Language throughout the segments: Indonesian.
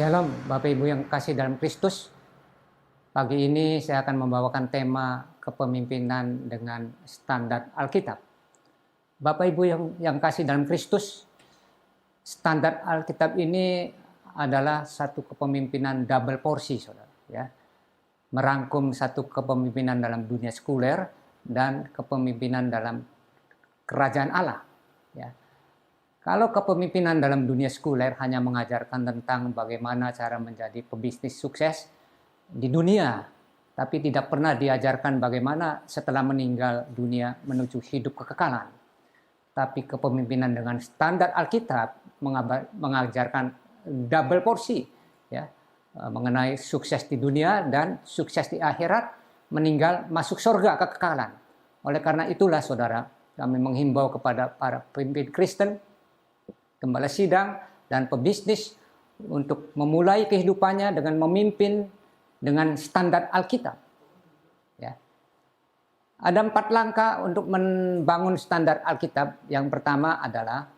Shalom, Bapak Ibu yang kasih dalam Kristus. Pagi ini saya akan membawakan tema kepemimpinan dengan standar Alkitab. Bapak Ibu yang kasih dalam Kristus, standar Alkitab ini adalah satu kepemimpinan double porsi, saudara. Ya, merangkum satu kepemimpinan dalam dunia sekuler dan kepemimpinan dalam kerajaan Allah. Ya. Kalau kepemimpinan dalam dunia sekuler hanya mengajarkan tentang bagaimana cara menjadi pebisnis sukses di dunia, tapi tidak pernah diajarkan bagaimana setelah meninggal dunia menuju hidup kekekalan. Tapi kepemimpinan dengan standar Alkitab mengajarkan double porsi, ya, mengenai sukses di dunia dan sukses di akhirat, meninggal masuk surga kekekalan. Oleh karena itulah, saudara, kami menghimbau kepada para pemimpin Kristen, gembala sidang, dan pebisnis untuk memulai kehidupannya dengan memimpin dengan standar Alkitab. Ya. Ada 4 langkah untuk membangun standar Alkitab. Yang pertama adalah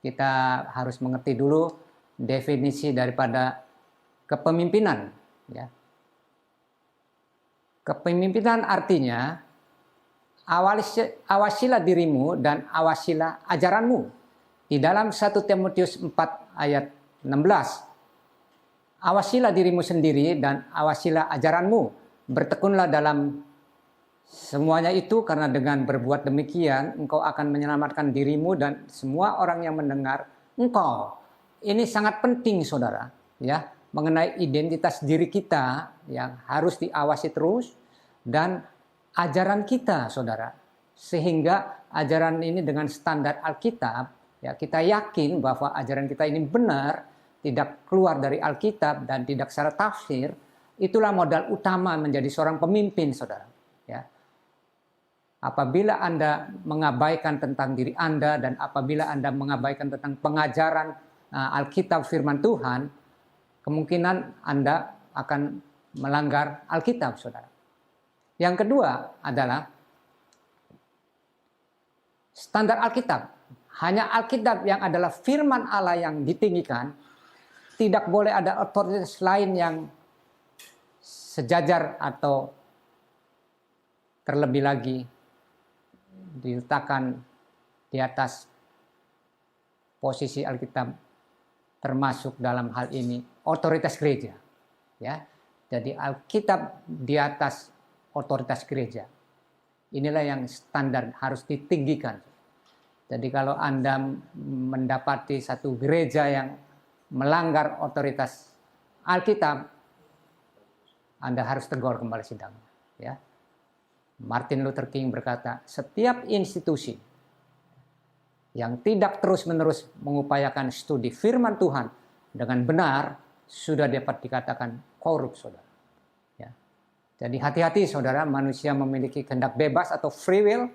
kita harus mengerti dulu definisi daripada kepemimpinan. Ya. Kepemimpinan artinya awasilah dirimu dan awasilah ajaranmu. Di dalam 1 Timotius 4 ayat 16, awasilah dirimu sendiri dan awasilah ajaranmu. Bertekunlah dalam semuanya itu, karena dengan berbuat demikian engkau akan menyelamatkan dirimu dan semua orang yang mendengar engkau. Ini sangat penting, saudara, ya, mengenai identitas diri kita yang harus diawasi terus dan ajaran kita, saudara. Sehingga ajaran ini dengan standar Alkitab, ya, kita yakin bahwa ajaran kita ini benar, tidak keluar dari Alkitab dan tidak salah tafsir. Itulah modal utama menjadi seorang pemimpin, saudara. Ya. Apabila Anda mengabaikan tentang diri Anda dan apabila Anda mengabaikan tentang pengajaran Alkitab firman Tuhan, kemungkinan Anda akan melanggar Alkitab, saudara. Yang kedua adalah standar Alkitab. Hanya Alkitab yang adalah firman Allah yang ditinggikan. Tidak boleh ada otoritas lain yang sejajar atau terlebih lagi diletakkan di atas posisi Alkitab, termasuk dalam hal ini otoritas gereja. Ya, jadi Alkitab di atas otoritas gereja. Inilah yang standar harus ditinggikan. Jadi kalau Anda mendapati satu gereja yang melanggar otoritas Alkitab, Anda harus tegur kembali sidang. Ya. Martin Luther King berkata, setiap institusi yang tidak terus-menerus mengupayakan studi firman Tuhan dengan benar sudah dapat dikatakan korup, saudara. Ya. Jadi hati-hati, saudara, manusia memiliki kehendak bebas atau free will.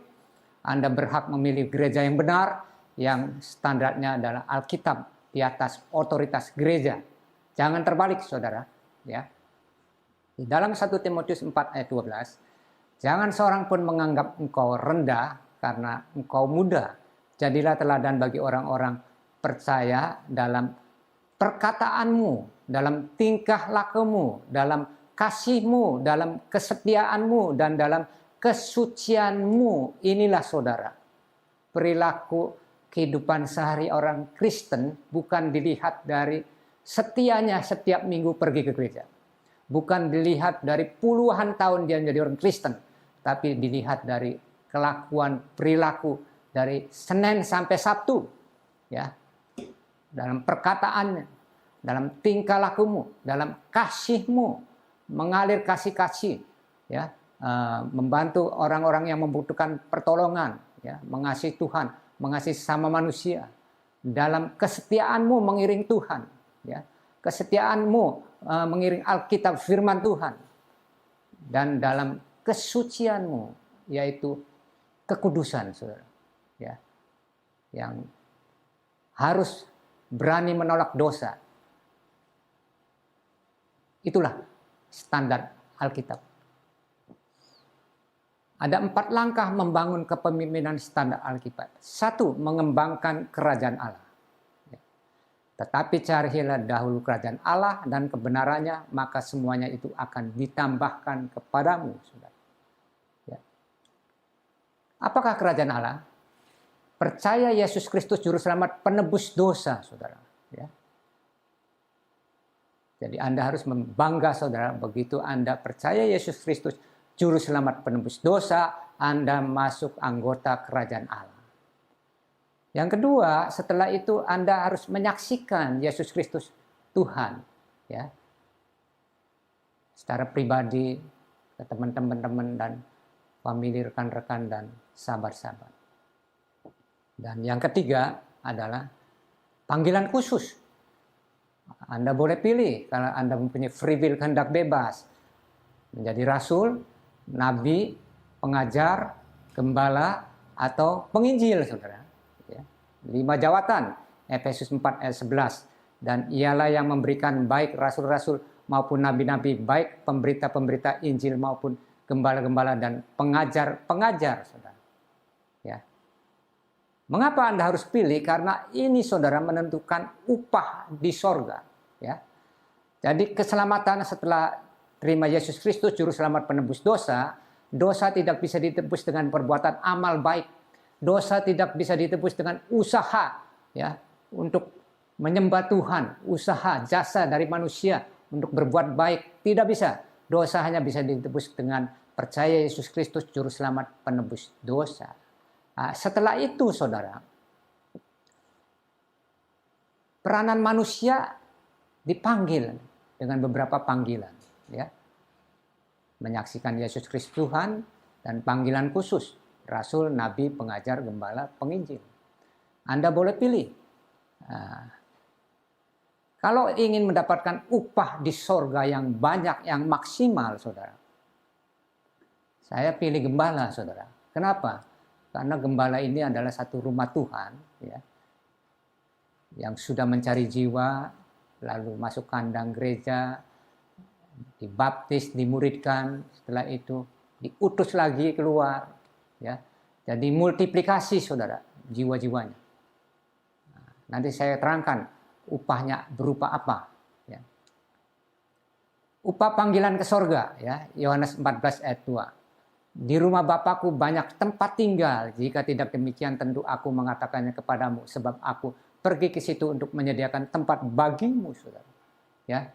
Anda berhak memilih gereja yang benar, yang standarnya adalah Alkitab di atas otoritas gereja. Jangan terbalik, saudara. Ya. Di dalam 1 Timotius 4 ayat 12, jangan seorang pun menganggap engkau rendah karena engkau muda. Jadilah teladan bagi orang-orang percaya dalam perkataanmu, dalam tingkah lakumu, dalam kasihmu, dalam kesetiaanmu, dan dalam kesucianmu. Inilah, saudara, perilaku kehidupan sehari orang Kristen bukan dilihat dari setianya setiap minggu pergi ke gereja. Bukan dilihat dari puluhan tahun dia menjadi orang Kristen. Tapi dilihat dari kelakuan perilaku dari Senin sampai Sabtu. Ya. Dalam perkataannya, dalam tingkah lakumu, dalam kasihmu, mengalir kasih-kasih. Ya. Membantu orang-orang yang membutuhkan pertolongan, ya, mengasihi Tuhan, mengasihi sama manusia, dalam kesetiaanmu mengiring Tuhan, ya, kesetiaanmu mengiring Alkitab firman Tuhan, dan dalam kesucianmu, yaitu kekudusan, saudara, ya, yang harus berani menolak dosa. Itulah standar Alkitab. Ada 4 langkah membangun kepemimpinan standar Alkitab. 1, mengembangkan kerajaan Allah. Tetapi carilah dahulu kerajaan Allah dan kebenarannya, maka semuanya itu akan ditambahkan kepadamu. Saudara. Ya. Apakah kerajaan Allah? Percaya Yesus Kristus Juru Selamat penebus dosa, saudara. Ya. Jadi Anda harus membangga, saudara, begitu Anda percaya Yesus Kristus Juru Selamat penebus dosa, Anda masuk anggota kerajaan Allah. Yang kedua, setelah itu Anda harus menyaksikan Yesus Kristus Tuhan, ya, secara pribadi ke teman-teman dan famili, rekan-rekan dan sahabat-sahabat. Dan yang ketiga adalah panggilan khusus. Anda boleh pilih kalau Anda mempunyai free will, kehendak bebas, menjadi rasul, nabi, pengajar, gembala, atau penginjil, saudara. 5 jawatan, Efesus 4 ayat 11. Dan ialah yang memberikan baik rasul-rasul maupun nabi-nabi, baik pemberita-pemberita Injil maupun gembala-gembala dan pengajar-pengajar, saudara. Ya. Mengapa Anda harus pilih? Karena ini, saudara, menentukan upah di sorga. Ya. Jadi keselamatan setelah terima Yesus Kristus Juru Selamat penebus dosa, dosa tidak bisa ditebus dengan perbuatan amal baik. Dosa tidak bisa ditebus dengan usaha, ya, untuk menyembah Tuhan, usaha jasa dari manusia untuk berbuat baik, tidak bisa. Dosa hanya bisa ditebus dengan percaya Yesus Kristus Juru Selamat penebus dosa. Nah, setelah itu, saudara, peranan manusia dipanggil dengan beberapa panggilan, ya, menyaksikan Yesus Kristus Tuhan dan panggilan khusus. Rasul, nabi, pengajar, gembala, penginjil. Anda boleh pilih. Nah, kalau ingin mendapatkan upah di sorga yang banyak, yang maksimal, saudara, saya pilih gembala, saudara. Kenapa? Karena gembala ini adalah satu rumah Tuhan, ya, yang sudah mencari jiwa, lalu masuk kandang gereja, dibaptis, dimuridkan, setelah itu diutus lagi keluar. Ya, jadi multiplikasi, saudara, jiwa-jiwanya. Nah, nanti saya terangkan upahnya berupa apa. Ya. Upah panggilan ke sorga, ya, Yohanes 14 ayat 2. Di rumah Bapakku banyak tempat tinggal. Jika tidak demikian tentu aku mengatakannya kepadamu, sebab aku pergi ke situ untuk menyediakan tempat bagimu, saudara. Ya.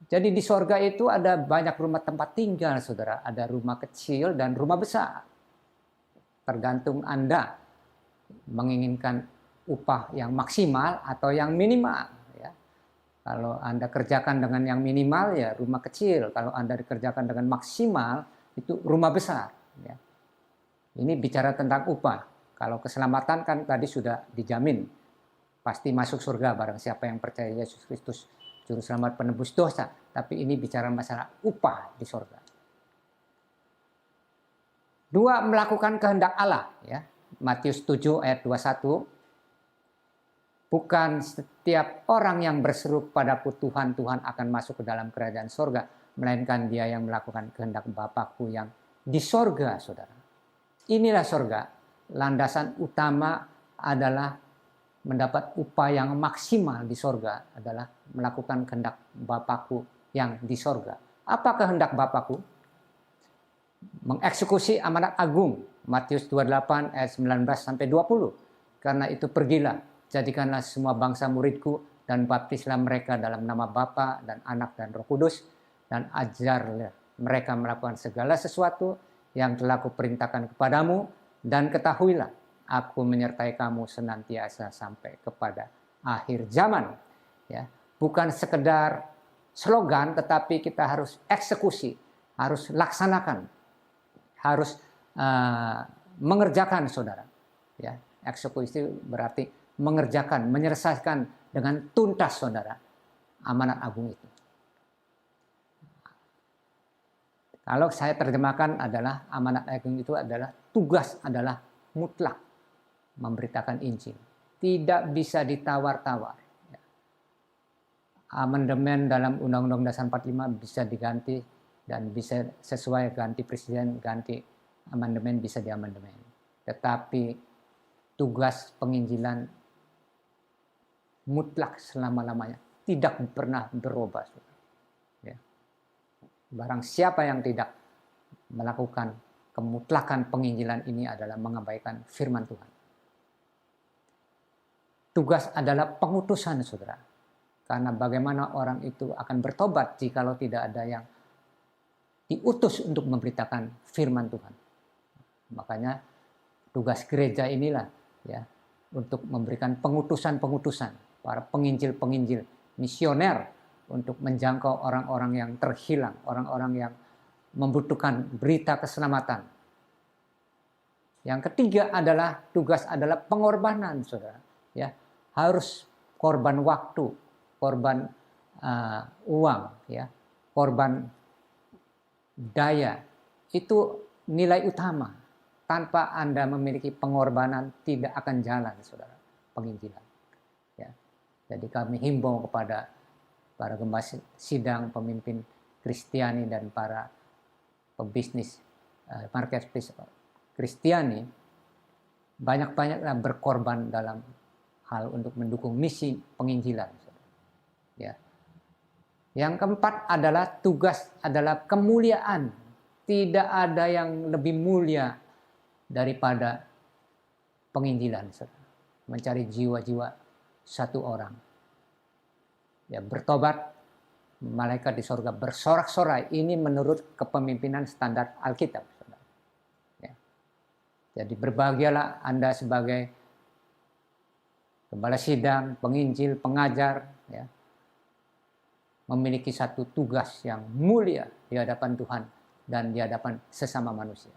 Jadi di sorga itu ada banyak rumah tempat tinggal, saudara. Ada rumah kecil dan rumah besar. Tergantung Anda menginginkan upah yang maksimal atau yang minimal. Ya. Kalau Anda kerjakan dengan yang minimal, ya rumah kecil. Kalau Anda dikerjakan dengan maksimal, itu rumah besar. Ya. Ini bicara tentang upah. Kalau keselamatan kan tadi sudah dijamin. Pasti masuk surga barang siapa yang percaya Yesus Kristus Juru Selamat penebus dosa. Tapi ini bicara masalah upah di surga. 2, melakukan kehendak Allah, ya. Matius 7 ayat 21. Bukan setiap orang yang berseru padaku Tuhan, Tuhan akan masuk ke dalam kerajaan sorga, melainkan dia yang melakukan kehendak Bapakku yang di sorga, saudara. Inilah sorga. Landasan utama adalah mendapat upah yang maksimal di sorga adalah melakukan kehendak Bapakku yang di sorga. Apa kehendak Bapakku? Mengeksekusi amanat agung, Matius 28 ayat 19 sampai 20. Karena itu pergilah, jadikanlah semua bangsa muridku dan baptislah mereka dalam nama Bapa dan Anak dan Roh Kudus, dan ajarlah mereka melakukan segala sesuatu yang telah kuperintahkan kepadamu, dan ketahuilah aku menyertai kamu senantiasa sampai kepada akhir zaman. Ya, bukan sekedar slogan, tetapi kita harus eksekusi, harus laksanakan, harus mengerjakan, saudara. Ya, eksekusi berarti mengerjakan, menyelesaikan dengan tuntas, saudara, amanat agung itu. Kalau saya terjemahkan adalah amanat agung itu adalah tugas adalah mutlak memberitakan Injil. Tidak bisa ditawar-tawar. Amandemen dalam Undang-Undang Dasar 45 bisa diganti dan bisa sesuai ganti presiden, ganti amandemen bisa diamandemen. Tetapi tugas penginjilan mutlak selama-lamanya, tidak pernah berubah. Ya. Barang siapa yang tidak melakukan kemutlakan penginjilan ini adalah mengabaikan firman Tuhan. Tugas adalah pengutusan, saudara. Karena bagaimana orang itu akan bertobat jikalau tidak ada yang diutus untuk memberitakan firman Tuhan. Makanya tugas gereja inilah ya untuk memberikan pengutusan-pengutusan, para penginjil-penginjil, misioner untuk menjangkau orang-orang yang terhilang, orang-orang yang membutuhkan berita keselamatan. Yang ketiga adalah tugas adalah pengorbanan, saudara. Ya, harus korban waktu, korban uang, ya, korban daya. Itu nilai utama. Tanpa Anda memiliki pengorbanan tidak akan jalan, saudara, penginjilan. Ya. Jadi kami himbau kepada para gembala sidang, pemimpin Kristiani dan para pebisnis marketplace Kristiani, banyak-banyaklah berkorban dalam hal untuk mendukung misi penginjilan. Ya. Yang keempat adalah tugas adalah kemuliaan. Tidak ada yang lebih mulia daripada penginjilan, mencari jiwa-jiwa satu orang. Ya, bertobat, malaikat di sorga bersorak-sorai. Ini menurut kepemimpinan standar Alkitab. Ya. Jadi berbahagialah Anda sebagai gembala sidang, penginjil, pengajar, ya, memiliki satu tugas yang mulia di hadapan Tuhan dan di hadapan sesama manusia.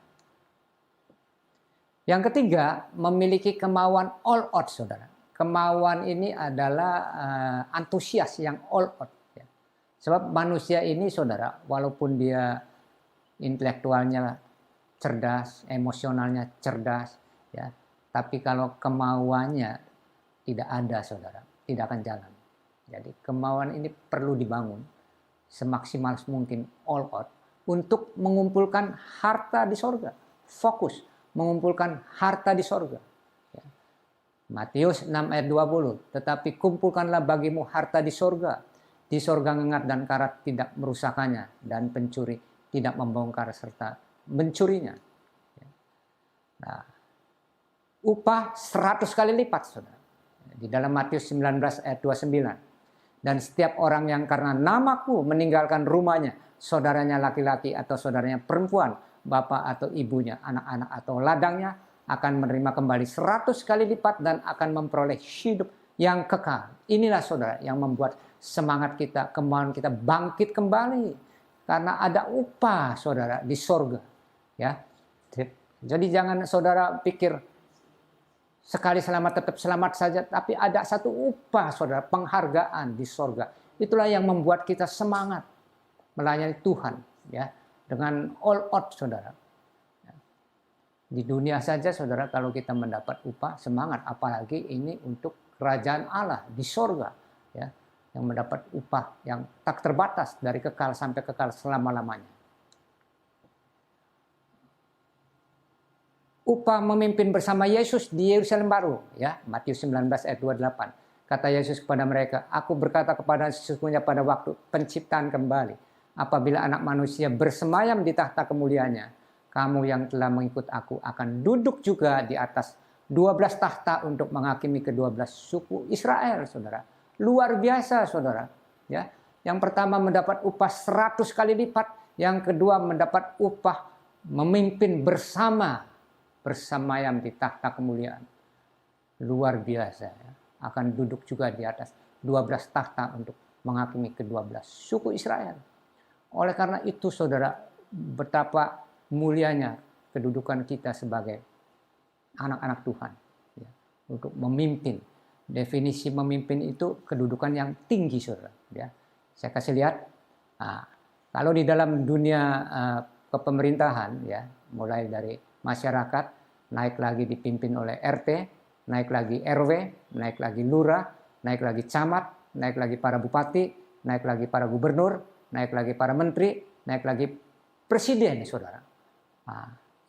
Yang ketiga, memiliki kemauan all out, saudara. Kemauan ini adalah antusias yang all out. Ya. Sebab manusia ini, saudara, walaupun dia intelektualnya cerdas, emosionalnya cerdas, ya, tapi kalau kemauannya tidak ada, saudara, tidak akan jalan. Jadi kemauan ini perlu dibangun semaksimal mungkin all out untuk mengumpulkan harta di sorga. Fokus mengumpulkan harta di sorga. Ya. Matius 6 ayat 20. Tetapi kumpulkanlah bagimu harta di sorga. Di sorga ngengat dan karat tidak merusakannya. Dan pencuri tidak membongkar serta mencurinya. Ya. Nah, upah 100 kali lipat, saudara. Di dalam Matius 19 ayat 29. Dan setiap orang yang karena namaku meninggalkan rumahnya, saudaranya laki-laki atau saudaranya perempuan, bapak atau ibunya, anak-anak atau ladangnya, akan menerima kembali 100 kali lipat dan akan memperoleh hidup yang kekal. Inilah, saudara, yang membuat semangat kita, kemauan kita bangkit kembali. Karena ada upah, saudara, di sorga. Ya. Jadi jangan saudara pikir sekali selamat tetap selamat saja, tapi ada satu upah, saudara, penghargaan di sorga. Itulah yang membuat kita semangat melayani Tuhan, ya, dengan all out, saudara. Di dunia saja, saudara, kalau kita mendapat upah, semangat, apalagi ini untuk kerajaan Allah di sorga, ya, yang mendapat upah yang tak terbatas dari kekal sampai kekal selama-lamanya. Upah memimpin bersama Yesus di Yerusalem baru, ya, Matius 19 ayat 28. Kata Yesus kepada mereka, aku berkata kepada sesungguhnya pada waktu penciptaan kembali, apabila anak manusia bersemayam di tahta kemuliaannya, kamu yang telah mengikut aku akan duduk juga di atas 12 tahta untuk menghakimi ke-12 suku Israel, saudara. Luar biasa, saudara. Ya. Yang pertama mendapat upah 100 kali lipat, yang kedua mendapat upah memimpin bersamayam di tahta kemuliaan. Luar biasa, ya. Akan duduk juga di atas 12 tahta untuk menghakimi ke-12 suku Israel. Oleh karena itu, saudara, betapa mulianya kedudukan kita sebagai anak-anak Tuhan, ya, untuk memimpin. Definisi memimpin itu kedudukan yang tinggi, saudara. Ya. Saya kasih lihat, kalau di dalam dunia kepemerintahan, ya, mulai dari masyarakat, naik lagi dipimpin oleh RT, naik lagi RW, naik lagi lurah, naik lagi camat, naik lagi para bupati, naik lagi para gubernur, naik lagi para menteri, naik lagi presiden, saudara.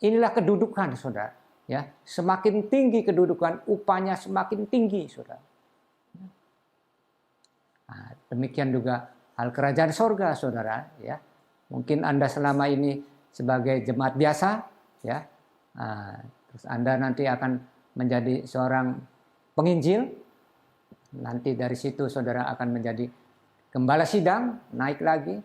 Inilah kedudukan, saudara. Ya, semakin tinggi kedudukan, upahnya semakin tinggi, saudara. Demikian juga hal kerajaan sorga, saudara. Ya, mungkin Anda selama ini sebagai jemaat biasa, ya, terus Anda nanti akan menjadi seorang penginjil. Nanti dari situ saudara akan menjadi gembala sidang, naik lagi,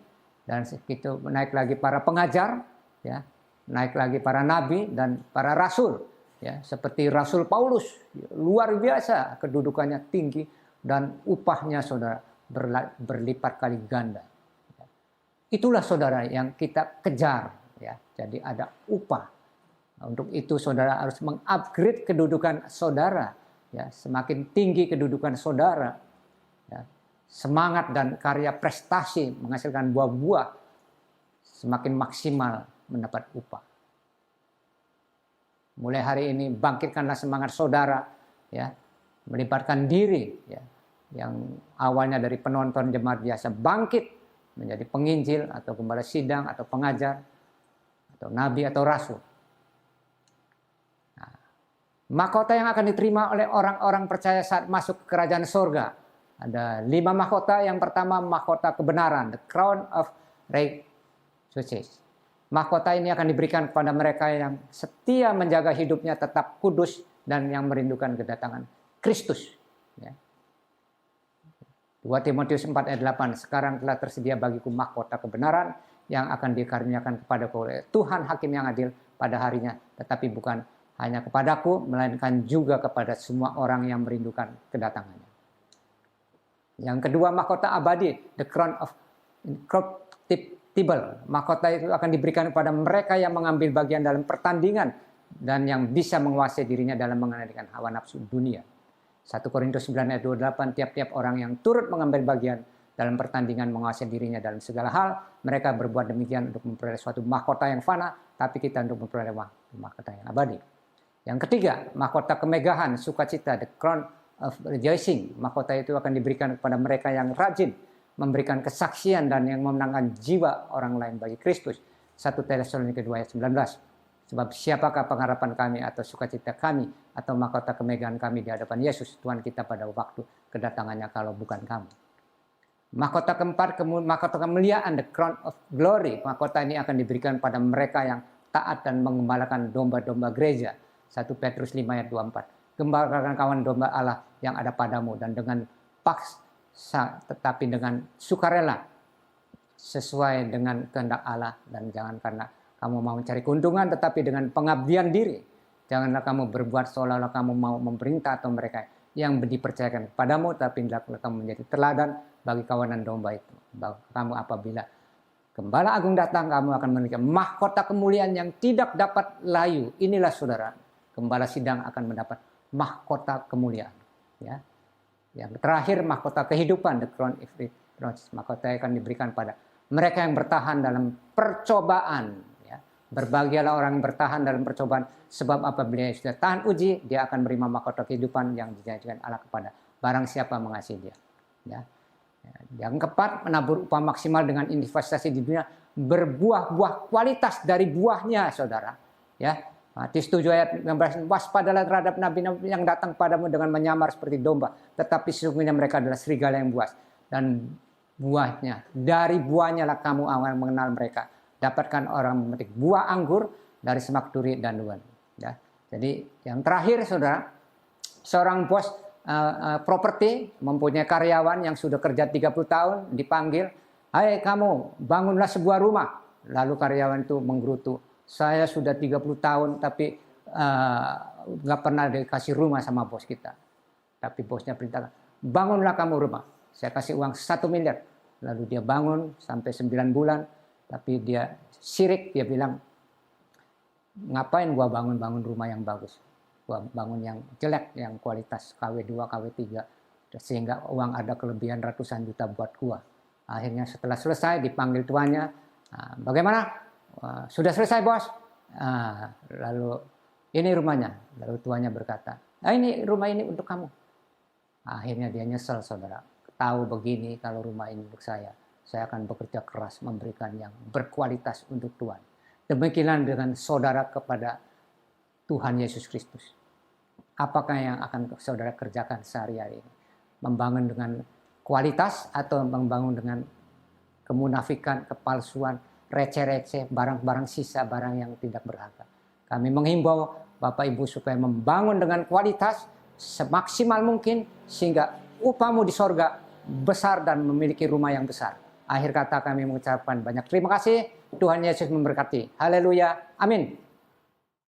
dan itu naik lagi para pengajar, ya, naik lagi para nabi dan para rasul, ya, seperti Rasul Paulus, luar biasa kedudukannya tinggi dan upahnya saudara berlipat kali ganda. Itulah saudara yang kita kejar, ya. Jadi ada upah. Untuk itu saudara harus mengupgrade kedudukan saudara, ya, semakin tinggi kedudukan saudara, ya, semangat dan karya prestasi menghasilkan buah-buah semakin maksimal mendapat upah. Mulai hari ini bangkitkanlah semangat saudara, ya, melibatkan diri, ya, yang awalnya dari penonton jemaat biasa bangkit menjadi penginjil atau gembala sidang atau pengajar atau nabi atau rasul. Nah, mahkota yang akan diterima oleh orang-orang percaya saat masuk ke kerajaan surga ada 5 mahkota. Yang pertama mahkota kebenaran, the crown of righteousness. Mahkota ini akan diberikan kepada mereka yang setia menjaga hidupnya tetap kudus dan yang merindukan kedatangan Kristus. Ya. 2 Timotius 4 ayat 8, sekarang telah tersedia bagiku mahkota kebenaran yang akan dikaruniakan kepadaku oleh Tuhan Hakim yang adil pada harinya, tetapi bukan hanya kepadaku, melainkan juga kepada semua orang yang merindukan kedatangannya. Yang kedua mahkota abadi, the crown of incorruptible. Mahkota itu akan diberikan kepada mereka yang mengambil bagian dalam pertandingan dan yang bisa menguasai dirinya dalam mengendalikan hawa nafsu dunia. 1 Korintus 9 ayat 28, tiap-tiap orang yang turut mengambil bagian dalam pertandingan menguasai dirinya dalam segala hal, mereka berbuat demikian untuk memperoleh suatu mahkota yang fana, tapi kita untuk memperoleh mahkota yang abadi. Yang ketiga, mahkota kemegahan, sukacita, the crown of rejoicing. Mahkota itu akan diberikan kepada mereka yang rajin memberikan kesaksian dan yang memenangkan jiwa orang lain bagi Kristus. 1 Tesalonika 2 ayat 19. Sebab siapakah pengharapan kami atau sukacita kami atau mahkota kemegahan kami di hadapan Yesus Tuhan kita pada waktu kedatangannya kalau bukan kamu. Mahkota keempat, mahkota kemuliaan, the crown of glory. Mahkota ini akan diberikan pada mereka yang taat dan mengembalakan domba-domba gereja. 1 Petrus 5 ayat 24. Gembalakan kawan domba Allah yang ada padamu dan dengan paksa tetapi dengan sukarela sesuai dengan kehendak Allah, dan jangan karena kamu mau mencari keuntungan tetapi dengan pengabdian diri. Janganlah kamu berbuat seolah-olah kamu mau memerintah atau mereka yang dipercayakan kepadamu, tapi hendaklah kamu menjadi teladan bagi kawanan domba itu. Kamu apabila Gembala Agung datang, kamu akan memiliki mahkota kemuliaan yang tidak dapat layu. Inilah saudara, gembala sidang akan mendapat mahkota kemuliaan. Ya. Yang terakhir mahkota kehidupan, the crown of righteousness. Mahkota akan diberikan pada mereka yang bertahan dalam percobaan. Ya. Berbahagialah orang yang bertahan dalam percobaan, sebab apabila dia sudah tahan uji, dia akan menerima mahkota kehidupan yang dijanjikan Allah kepada barang siapa mengasihi dia. Ya. Yang keempat, menabur upah maksimal dengan investasi di dunia, berbuah-buah kualitas dari buahnya, saudara. Ya, Matius 7 ayat 16, waspadalah terhadap nabi-nabi yang datang padamu dengan menyamar seperti domba, tetapi sesungguhnya mereka adalah serigala yang buas. Dan buahnya, dari buahnya lah kamu akan mengenal mereka. Dapatkan orang memetik buah anggur dari semak duri dan duan. Ya. Jadi yang terakhir, saudara, seorang bos properti mempunyai karyawan yang sudah kerja 30 tahun, dipanggil, "Hai kamu, bangunlah sebuah rumah." Lalu karyawan itu menggerutu, "Saya sudah 30 tahun tapi nggak pernah dikasih rumah sama bos kita." Tapi bosnya perintahkan, "Bangunlah kamu rumah, saya kasih uang 1 miliar." Lalu dia bangun sampai 9 bulan, tapi dia sirik, dia bilang, "Ngapain gua bangun rumah yang bagus? Gua bangun yang jelek, yang kualitas KW2, KW3, sehingga uang ada kelebihan ratusan juta buat gua." Akhirnya setelah selesai dipanggil tuannya, "Bagaimana? Sudah selesai bos?" Lalu, "Ini rumahnya." Lalu tuannya berkata, "Ini rumah ini untuk kamu." Akhirnya dia nyesel, saudara. Tahu begini, kalau rumah ini untuk saya akan bekerja keras memberikan yang berkualitas untuk Tuhan. Demikian dengan saudara kepada Tuhan Yesus Kristus. Apakah yang akan saudara kerjakan sehari-hari ini? Membangun dengan kualitas atau membangun dengan kemunafikan, kepalsuan, receh-receh, barang-barang sisa, barang yang tidak berharga. Kami menghimbau Bapak Ibu supaya membangun dengan kualitas semaksimal mungkin sehingga upahmu di sorga besar dan memiliki rumah yang besar. Akhir kata kami mengucapkan banyak terima kasih. Tuhan Yesus memberkati. Haleluya. Amin.